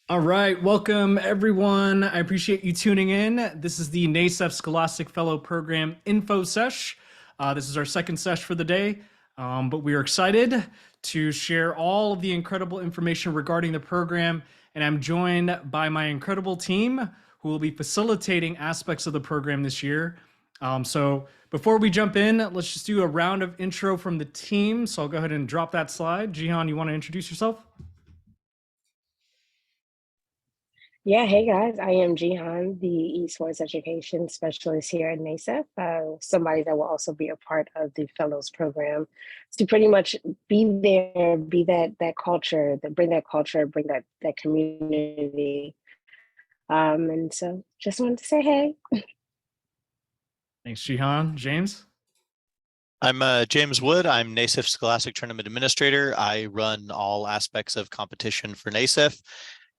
All right, welcome everyone. I appreciate you tuning in. This is the NASEF Scholastic Fellow Program Info Sesh. This is our second sesh for the day, but we are excited to share all of the incredible information regarding the program. And I'm joined by my incredible team who will be facilitating aspects of the program this year. So before we jump in, let's just do a round of intro from the team. So I'll go ahead and drop that slide. Jihan, you want to introduce yourself? Yeah, hey guys, I am Jihan, the Esports Education Specialist here at NASEF, somebody that will also be a part of the Fellows Program to pretty much be there, be that culture, bring that community. And so just wanted to say hey. Thanks, Jihan. James? I'm James Wood. I'm NASEF Scholastic Tournament Administrator. I run all aspects of competition for NASEF.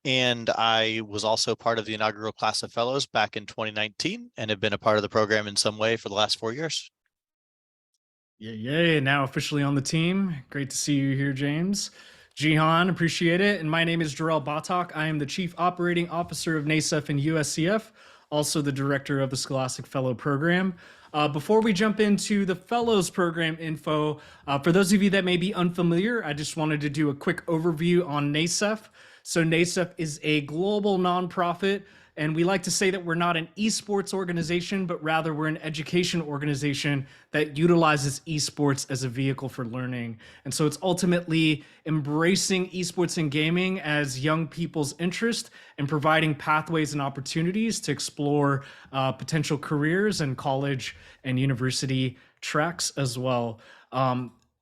And I was also part of the inaugural class of fellows back in 2019 and have been a part of the program in some way for the last 4 years. Yay, now officially on the team. Great to see you here, James. Jihan, appreciate it. And my name is Jarrell Batak. I am the Chief Operating Officer of NASEF and USCF, also the Director of the Scholastic Fellow Program. Before we jump into the Fellows Program info, for those of you that may be unfamiliar, I just wanted to do a quick overview on NASEF. So NASEF is a global nonprofit, and we like to say that we're not an esports organization, but rather we're an education organization that utilizes esports as a vehicle for learning. And so it's ultimately embracing esports and gaming as young people's interest and providing pathways and opportunities to explore potential careers and college and university tracks as well.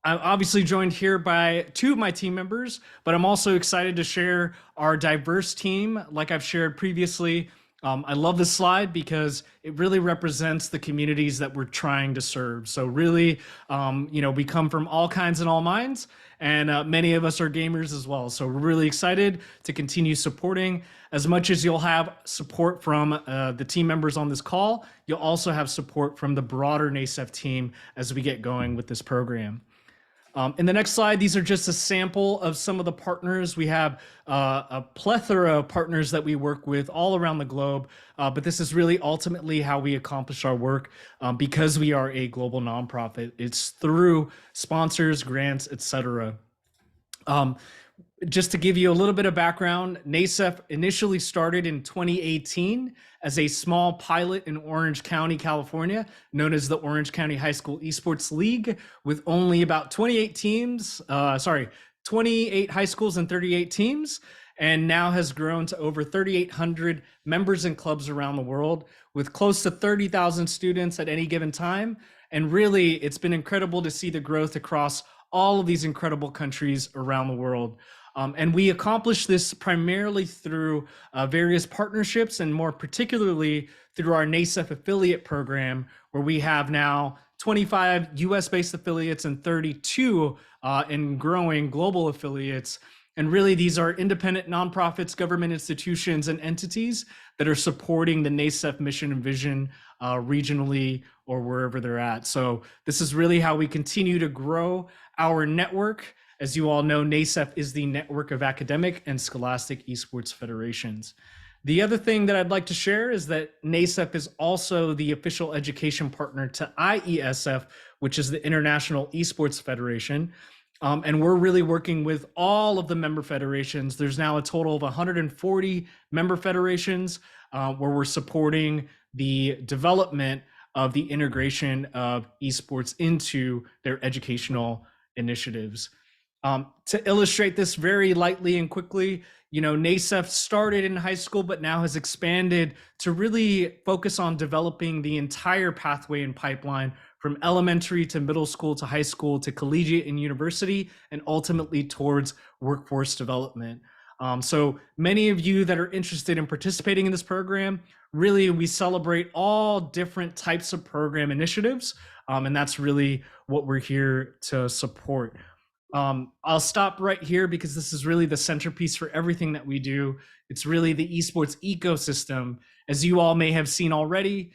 I'm obviously joined here by two of my team members, but I'm also excited to share our diverse team. Like I've shared previously, I love this slide because it really represents the communities that we're trying to serve. So really, we come from all kinds and all minds, and many of us are gamers as well. So we're really excited to continue supporting. As much as you'll have support from the team members on this call, you'll also have support from the broader NASEF team as we get going with this program. In the next slide, these are just a sample of some of the partners. We have a plethora of partners that we work with all around the globe, but this is really ultimately how we accomplish our work because we are a global nonprofit. It's through sponsors, grants, etc. Just to give you a little bit of background, NASEF initially started in 2018 as a small pilot in Orange County, California, known as the Orange County High School Esports League, with only about 28 high schools and 38 teams, and now has grown to over 3,800 members and clubs around the world, with close to 30,000 students at any given time. And really, it's been incredible to see the growth across all of these incredible countries around the world. And we accomplish this primarily through various partnerships, and more particularly through our NASEF affiliate program, where we have now 25 US-based affiliates and 32 and growing global affiliates. And really, these are independent nonprofits, government institutions, and entities that are supporting the NASEF mission and vision regionally or wherever they're at. So this is really how we continue to grow our network. As you all know, NASEF is the network of academic and scholastic esports federations. The other thing that I'd like to share is that NASEF is also the official education partner to IESF, which is the International Esports Federation. And we're really working with all of the member federations. There's now a total of 140 member federations where we're supporting the development of the integration of esports into their educational initiatives. To illustrate this very lightly and quickly, NASEF started in high school, but now has expanded to really focus on developing the entire pathway and pipeline from elementary to middle school to high school to collegiate and university, and ultimately towards workforce development. So many of you that are interested in participating in this program, really we celebrate all different types of program initiatives, and that's really what we're here to support. I'll stop right here because this is really the centerpiece for everything that we do. It's really the esports ecosystem. As you all may have seen already,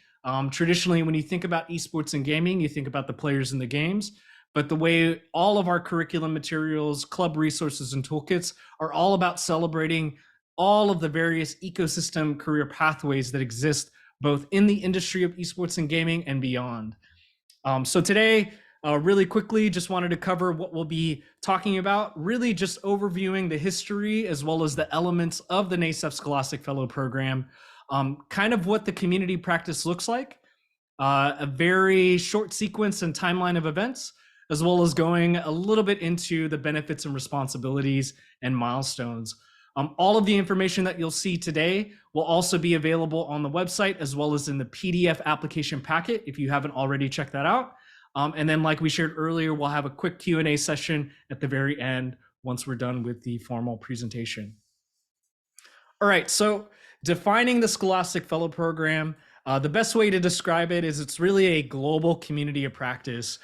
traditionally when you think about esports and gaming, you think about the players in the games, but the way all of our curriculum materials, club resources, and toolkits are all about celebrating all of the various ecosystem career pathways that exist both in the industry of esports and gaming and beyond. So today, really quickly, just wanted to cover what we'll be talking about, really just overviewing the history as well as the elements of the NASEF Scholastic Fellow Program, kind of what the community practice looks like, a very short sequence and timeline of events, as well as going a little bit into the benefits and responsibilities and milestones. All of the information that you'll see today will also be available on the website as well as in the PDF application packet if you haven't already checked that out. And then like we shared earlier, we'll have a quick Q&A session at the very end once we're done with the formal presentation. All right, so defining the Scholastic Fellow Program, the best way to describe it is it's really a global community of practice.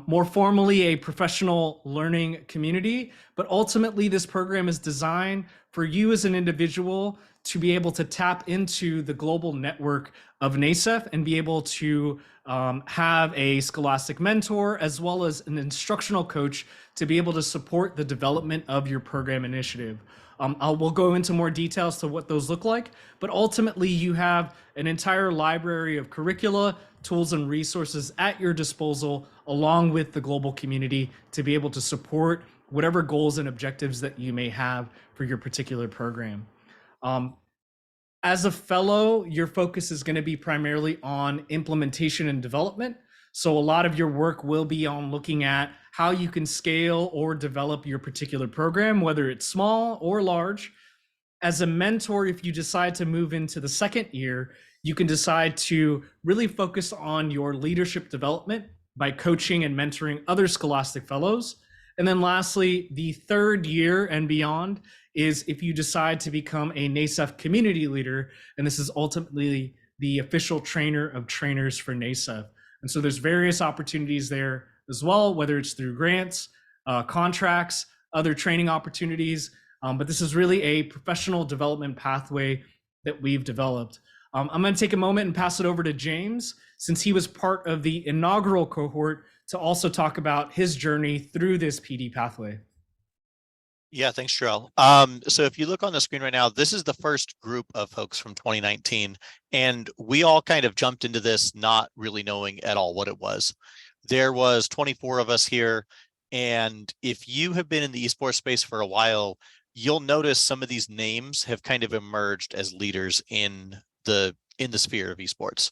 More formally, a professional learning community, but ultimately this program is designed for you as an individual to be able to tap into the global network of NASEF and be able to have a scholastic mentor as well as an instructional coach to be able to support the development of your program initiative. We'll go into more details to what those look like, but ultimately you have an entire library of curricula, tools, and resources at your disposal, along with the global community to be able to support whatever goals and objectives that you may have for your particular program. As a fellow, your focus is going to be primarily on implementation and development. So a lot of your work will be on looking at how you can scale or develop your particular program, whether it's small or large. As a mentor, if you decide to move into the second year, you can decide to really focus on your leadership development by coaching and mentoring other Scholastic Fellows. And then lastly, the third year and beyond is if you decide to become a NASEF community leader, and this is ultimately the official trainer of trainers for NASEF. And so there's various opportunities there as well, whether it's through grants, contracts, other training opportunities, but this is really a professional development pathway that we've developed. I'm going to take a moment and pass it over to James, since he was part of the inaugural cohort, to also talk about his journey through this PD pathway. Yeah, thanks, Jarrell. So if you look on the screen right now, this is the first group of folks from 2019, and we all kind of jumped into this not really knowing at all what it was. There was 24 of us here, and if you have been in the esports space for a while, you'll notice some of these names have kind of emerged as leaders in the sphere of esports.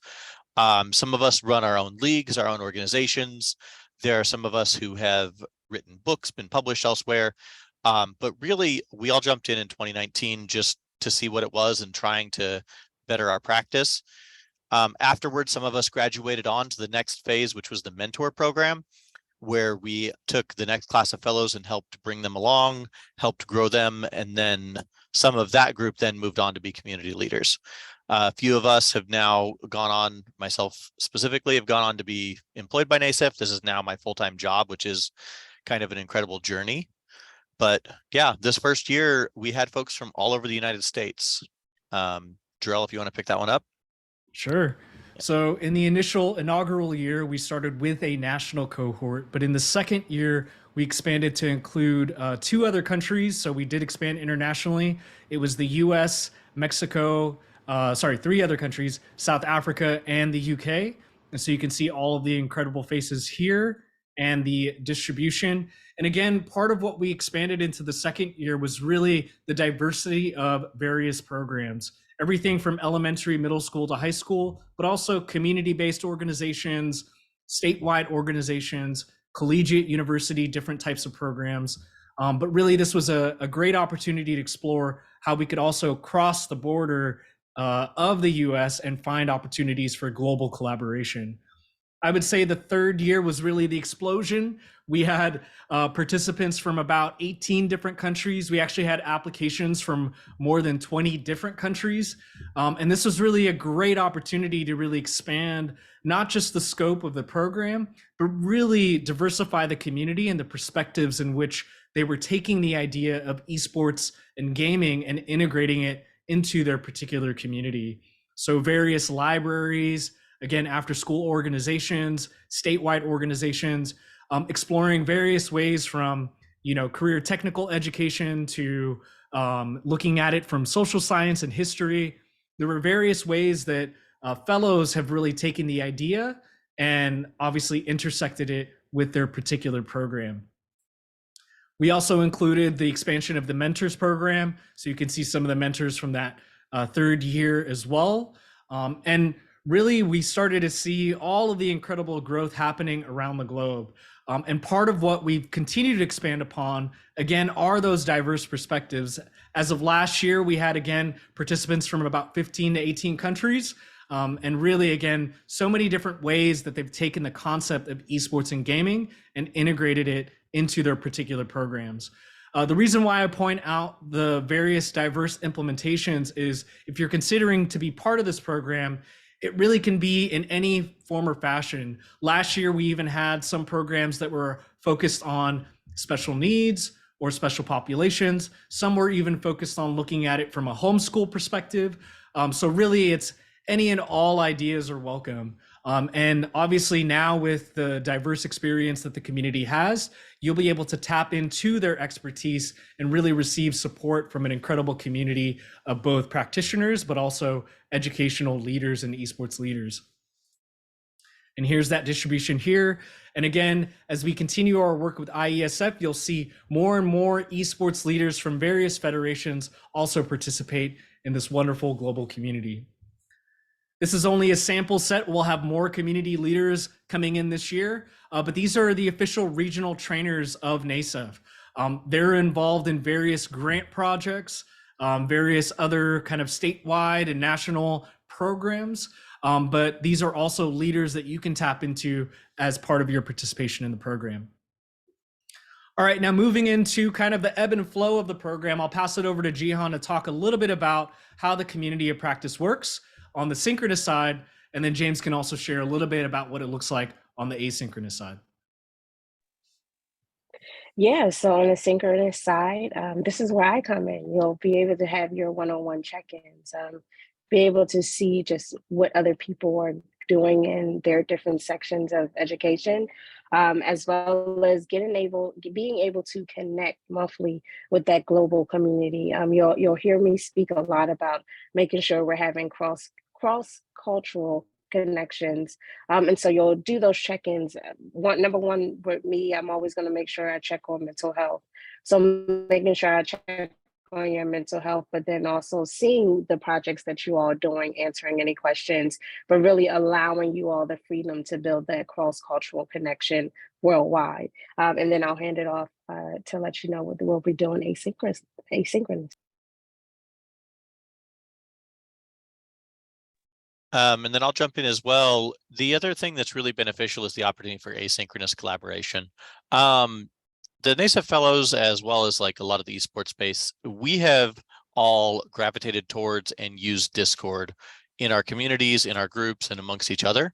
Some of us run our own leagues, our own organizations. There are some of us who have written books, been published elsewhere. But really, we all jumped in 2019 just to see what it was and trying to better our practice. Afterwards, some of us graduated on to the next phase, which was the mentor program, where we took the next class of fellows and helped bring them along, helped grow them, and then some of that group then moved on to be community leaders. A few of us have now gone on, myself specifically, have gone on to be employed by NASEF. This is now my full-time job, which is kind of an incredible journey. But yeah, this first year, we had folks from all over the United States. Jarrell, if you want to pick that one up. Sure. So in the inaugural year, we started with a national cohort, but in the second year, we expanded to include 2 other countries. So we did expand internationally. It was the US, Mexico, 3 other countries, South Africa, and the UK. And so you can see all of the incredible faces here and the distribution. And again, part of what we expanded into the second year was really the diversity of various programs. Everything from elementary, middle school to high school, but also community-based organizations, statewide organizations, collegiate, university, different types of programs. But really, this was a great opportunity to explore how we could also cross the border of the US and find opportunities for global collaboration. I would say the third year was really the explosion. We had participants from about 18 different countries. We actually had applications from more than 20 different countries. And this was really a great opportunity to really expand not just the scope of the program, but really diversify the community and the perspectives in which they were taking the idea of esports and gaming and integrating it into their particular community. So various libraries, again, after school organizations, statewide organizations, exploring various ways from, career technical education to looking at it from social science and history. There were various ways that fellows have really taken the idea and obviously intersected it with their particular program. We also included the expansion of the mentors program. So you can see some of the mentors from that third year as well. And really, we started to see all of the incredible growth happening around the globe. And part of what we've continued to expand upon, again, are those diverse perspectives. As of last year, we had, again, participants from about 15 to 18 countries. And really, again, so many different ways that they've taken the concept of esports and gaming and integrated it into their particular programs. The reason why I point out the various diverse implementations is if you're considering to be part of this program, it really can be in any form or fashion. Last year, we even had some programs that were focused on special needs or special populations. Some were even focused on looking at it from a homeschool perspective. So really, it's any and all ideas are welcome. And obviously now with the diverse experience that the community has, you'll be able to tap into their expertise and really receive support from an incredible community of both practitioners, but also educational leaders and esports leaders. And here's that distribution here. And again, as we continue our work with IESF, you'll see more and more esports leaders from various federations also participate in this wonderful global community. This is only a sample set. We'll have more community leaders coming in this year, but these are the official regional trainers of NASEF. They're involved in various grant projects, various other kind of statewide and national programs, but these are also leaders that you can tap into as part of your participation in the program. All right, now moving into kind of the ebb and flow of the program, I'll pass it over to Jihan to talk a little bit about how the community of practice works on the synchronous side, and then James can also share a little bit about what it looks like on the asynchronous side. Yeah, so on the synchronous side, this is where I come in. You'll be able to have your one-on-one check-ins, be able to see just what other people are doing in their different sections of education, as well as being able to connect monthly with that global community. You'll hear me speak a lot about making sure we're having cross-cultural connections. And so you'll do those check-ins. Number one, with me, I'm always going to make sure I check on mental health. So making sure I check on your mental health, but then also seeing the projects that you all are doing, answering any questions, but really allowing you all the freedom to build that cross-cultural connection worldwide. And then I'll hand it off to let you know what we'll be doing asynchronous. And then I'll jump in as well. The other thing that's really beneficial is the opportunity for asynchronous collaboration. The NASEF Fellows, as well as like a lot of the esports space, we have all gravitated towards and used Discord in our communities, in our groups, and amongst each other.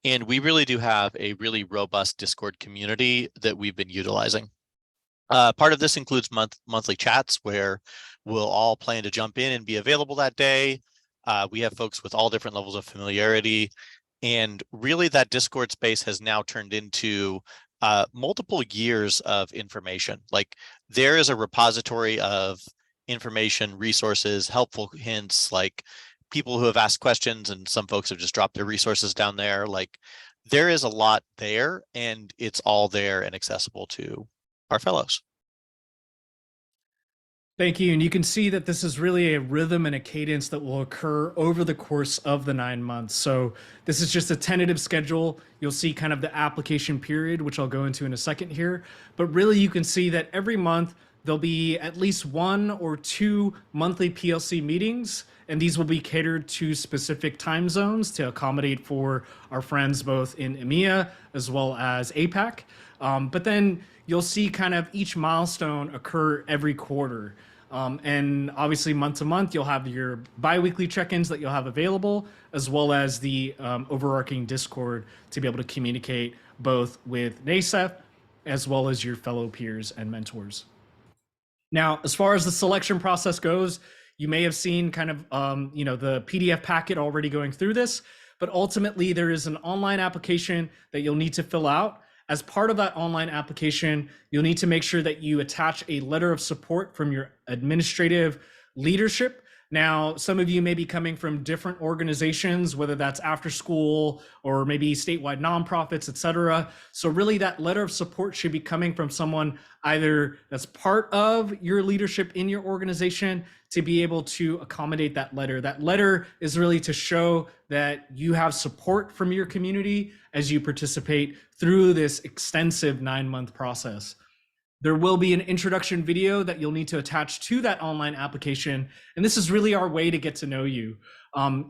And we really do have a really robust Discord community that we've been utilizing. Part of this includes monthly chats where we'll all plan to jump in and be available that day. We have folks with all different levels of familiarity, and really that Discord space has now turned into multiple years of information. Like there is a repository of information, resources, helpful hints, like people who have asked questions, and some folks have just dropped their resources down there. Like there is a lot there, and it's all there and accessible to our fellows. Thank you. And you can see that this is really a rhythm and a cadence that will occur over the course of the 9 months. So this is just a tentative schedule. You'll see kind of the application period, which I'll go into in a second here. But really, you can see that every month there'll be at least 1 or 2 monthly PLC meetings, and these will be catered to specific time zones to accommodate for our friends both in EMEA as well as APAC. But then you'll see kind of each milestone occur every quarter. And obviously month to month, you'll have your bi-weekly check-ins that you'll have available, as well as the overarching Discord to be able to communicate both with NASEF as well as your fellow peers and mentors. Now, as far as the selection process goes, you may have seen kind of the PDF packet already going through this, but ultimately there is an online application that you'll need to fill out. As part of that online application, you'll need to make sure that you attach a letter of support from your administrative leadership. Now, some of you may be coming from different organizations, whether that's after school or maybe statewide nonprofits, et cetera. So really that letter of support should be coming from someone either that's part of your leadership in your organization to be able to accommodate that letter. That letter is really to show that you have support from your community as you participate through this extensive 9-month process. There will be an introduction video that you'll need to attach to that online application. And this is really our way to get to know you.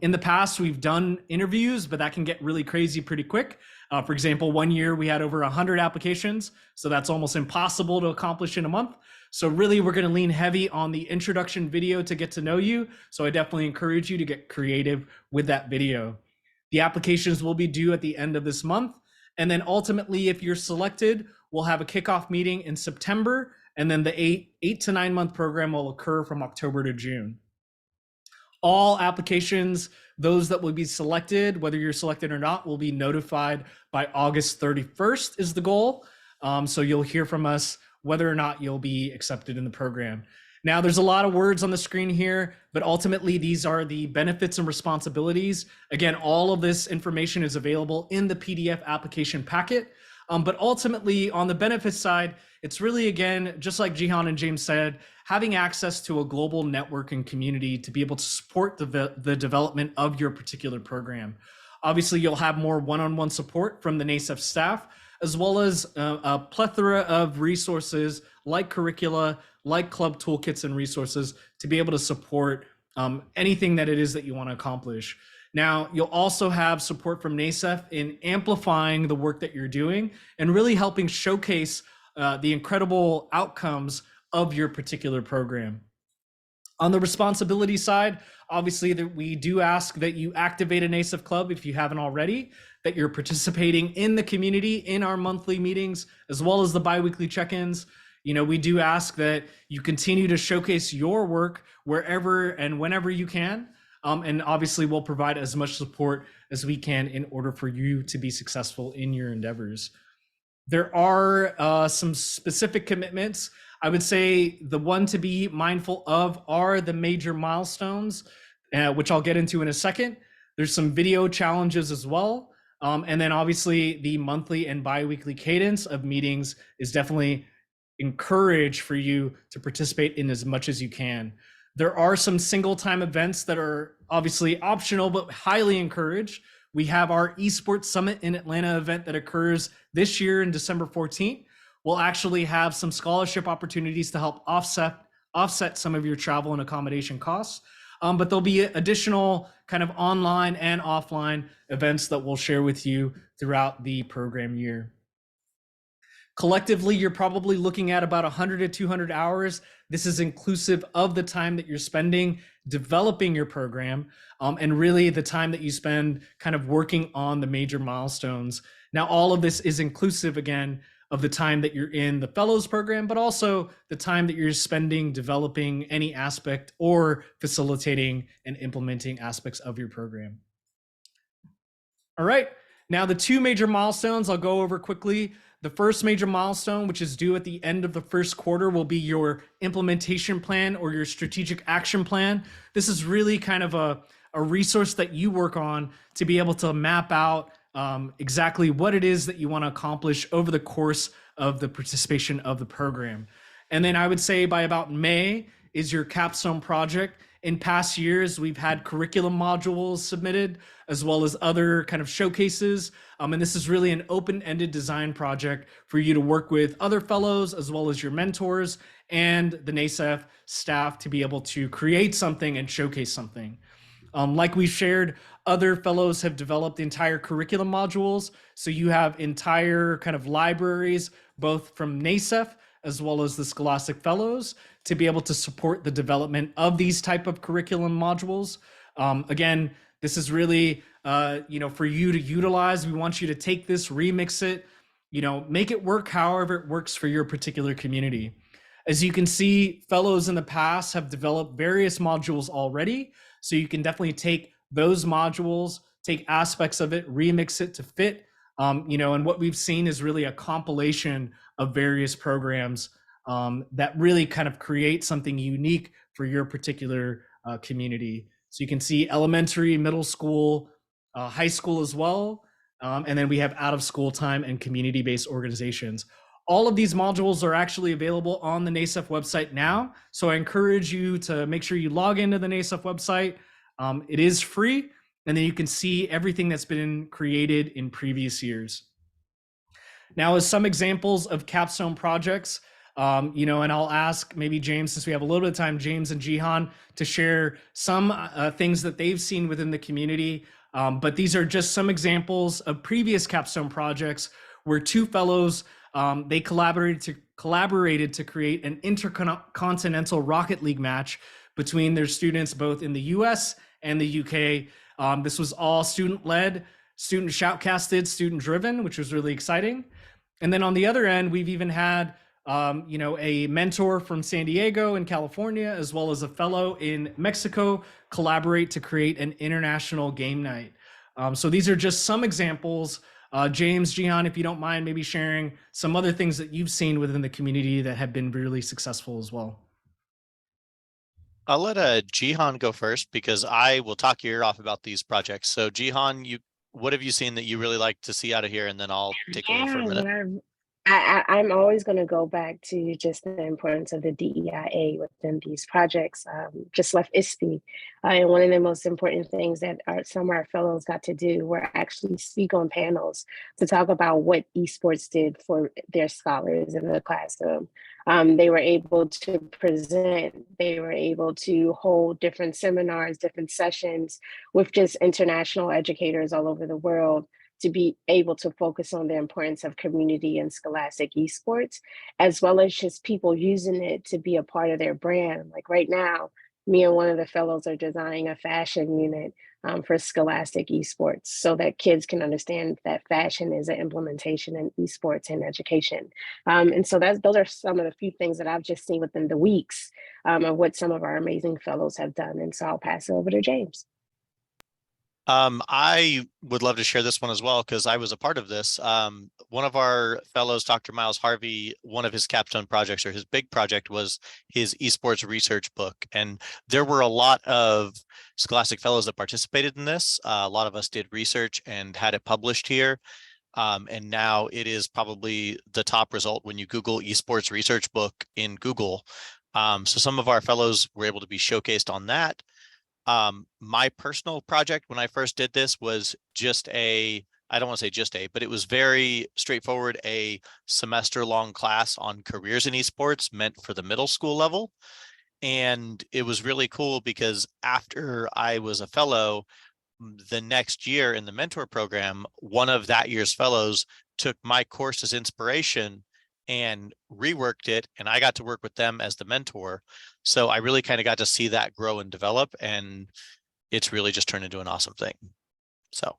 In the past, we've done interviews, but that can get really crazy pretty quick. For example, one year we had over 100 applications, so that's almost impossible to accomplish in a month. So really, we're going to lean heavy on the introduction video to get to know you. So I definitely encourage you to get creative with that video. The applications will be due at the end of this month. And then ultimately, if you're selected, we'll have a kickoff meeting in September, and then the 8 to 9 month program will occur from October to June. All applications, those that will be selected, whether you're selected or not, will be notified by August 31st is the goal. So you'll hear from us whether or not you'll be accepted in the program. Now, there's a lot of words on the screen here, but ultimately these are the benefits and responsibilities. Again, all of this information is available in the PDF application packet. But ultimately on the benefits side, it's really, again, just like Jihan and James said, having access to a global network and community to be able to support the development of your particular program. Obviously, you'll have more one-on-one support from the NASEF staff, as well as a plethora of resources like curricula, like club toolkits and resources to be able to support anything that it is that you want to accomplish. Now, you'll also have support from NASEF in amplifying the work that you're doing and really helping showcase the incredible outcomes of your particular program. On the responsibility side, obviously we do ask that you activate a NASEF club if you haven't already, that you're participating in the community in our monthly meetings, as well as the biweekly check-ins. You know, we do ask that you continue to showcase your work wherever and whenever you can. And obviously we'll provide as much support as we can in order for you to be successful in your endeavors. There are some specific commitments. I would say the one to be mindful of are the major milestones, which I'll get into in a second. There's some video challenges as well. And then obviously the monthly and bi-weekly cadence of meetings is definitely encouraged for you to participate in as much as you can. There are some single time events that are obviously optional, but highly encouraged. We have our Esports Summit in Atlanta event that occurs this year in December 14th. We'll actually have some scholarship opportunities to help offset some of your travel and accommodation costs. But there'll be additional kind of online and offline events that we'll share with you throughout the program year. Collectively, you're probably looking at about 100 to 200 hours. This is inclusive of the time that you're spending developing your program, and really the time that you spend kind of working on the major milestones. Now, all of this is inclusive, again, of the time that you're in the fellows program, but also the time that you're spending developing any aspect or facilitating and implementing aspects of your program. All right, now the two major milestones I'll go over quickly. The first major milestone, which is due at the end of the first quarter, will be your implementation plan or your strategic action plan. This is really kind of a resource that you work on to be able to map out exactly what it is that you want to accomplish over the course of the participation of the program. And then I would say by about May is your capstone project. In past years, we've had curriculum modules submitted, as well as other kind of showcases. And this is really an open-ended design project for you to work with other fellows, as well as your mentors and the NASEF staff to be able to create something and showcase something. Like we've shared, other fellows have developed entire curriculum modules. So you have entire kind of libraries, both from NASEF as well as the Scholastic Fellows, to be able to support the development of these type of curriculum modules. Again, this is really, for you to utilize. We want you to take this, remix it, make it work however it works for your particular community. As you can see, fellows in the past have developed various modules already. So you can definitely take those modules, take aspects of it, remix it to fit And what we've seen is really a compilation of various programs that really kind of create something unique for your particular community. So you can see elementary, middle school, high school as well. And then we have out of school time and community-based organizations. All of these modules are actually available on the NASEF website now. So I encourage you to make sure you log into the NASEF website. It is free, and then you can see everything that's been created in previous years. Now, as some examples of capstone projects, and I'll ask maybe James, since we have a little bit of time, James and Jihan, to share some things that they've seen within the community. But these are just some examples of previous capstone projects where two fellows, they collaborated to create an intercontinental Rocket League match between their students both in the US and the UK. This was all student-led, student shoutcasted, student-driven, which was really exciting. And then on the other end, we've even had a mentor from San Diego in California, as well as a fellow in Mexico, collaborate to create an international game night. So these are just some examples. James, Jihan, if you don't mind, maybe sharing some other things that you've seen within the community that have been really successful as well. I'll let Jihan go first because I will talk your ear off about these projects. So Jihan, what have you seen that you really like to see out of here? And then I'll take over for a minute. I'm always going to go back to just the importance of the DEIA within these projects. Just left ISTE, and one of the most important things that some of our fellows got to do were actually speak on panels to talk about what esports did for their scholars in the classroom. They were able to present, they were able to hold different seminars, different sessions with just international educators all over the world, to be able to focus on the importance of community and scholastic esports, as well as just people using it to be a part of their brand. Like right now, me and one of the fellows are designing a fashion unit for scholastic esports so that kids can understand that fashion is an implementation in esports and education. And so those are some of the few things that I've just seen within the weeks of what some of our amazing fellows have done. And so I'll pass it over to James. I would love to share this one as well because I was a part of this. One of our fellows, Dr. Miles Harvey, one of his capstone projects or his big project was his esports research book. And there were a lot of Scholastic Fellows that participated in this. A lot of us did research and had it published here. And now it is probably the top result when you Google esports research book in Google. So some of our fellows were able to be showcased on that. My personal project when I first did this was just I don't want to say just but it was very straightforward, a semester-long class on careers in esports meant for the middle school level. And it was really cool because after I was a fellow, the next year in the mentor program, one of that year's fellows took my course as inspiration and reworked it, and I got to work with them as the mentor. So I really kind of got to see that grow and develop, and it's really just turned into an awesome thing. So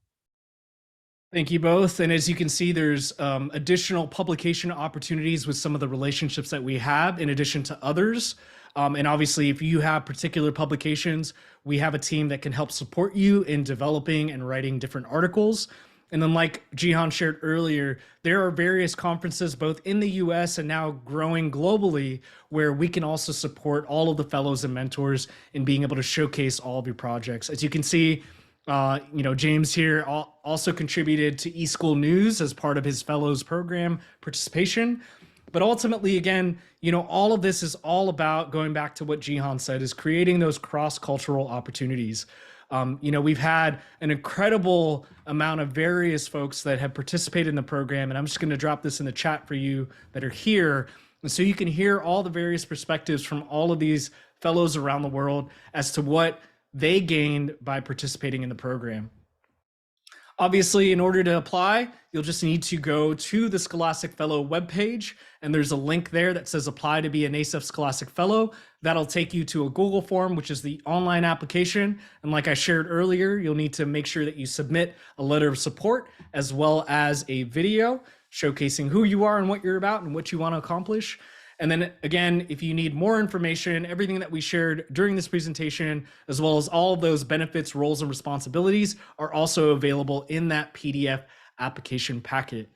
thank you both. And as you can see, there's additional publication opportunities with some of the relationships that we have in addition to others. And obviously, if you have particular publications, we have a team that can help support you in developing and writing different articles. And then like Jihan shared earlier, there are various conferences both in the US and now growing globally where we can also support all of the fellows and mentors in being able to showcase all of your projects. As you can see, James here also contributed to eSchool News as part of his fellows program participation. But ultimately, again, all of this is all about going back to what Jihan said, is creating those cross-cultural opportunities. We've had an incredible amount of various folks that have participated in the program, and I'm just going to drop this in the chat for you that are here. And so you can hear all the various perspectives from all of these fellows around the world as to what they gained by participating in the program. Obviously, in order to apply, you'll just need to go to the Scholastic Fellow webpage, and there's a link there that says apply to be a NASEF Scholastic Fellow. That'll take you to a Google form, which is the online application. And like I shared earlier, you'll need to make sure that you submit a letter of support as well as a video showcasing who you are and what you're about and what you want to accomplish. And then again, if you need more information, everything that we shared during this presentation, as well as all of those benefits, roles, and responsibilities are also available in that PDF application packet.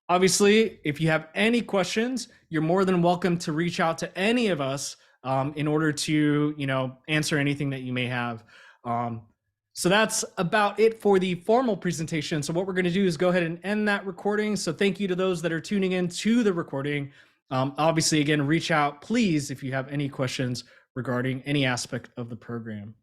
Obviously, if you have any questions, you're more than welcome to reach out to any of us in order to, answer anything that you may have. So that's about it for the formal presentation. So what we're going to do is go ahead and end that recording. So thank you to those that are tuning in to the recording. Obviously, again, reach out, please, if you have any questions regarding any aspect of the program.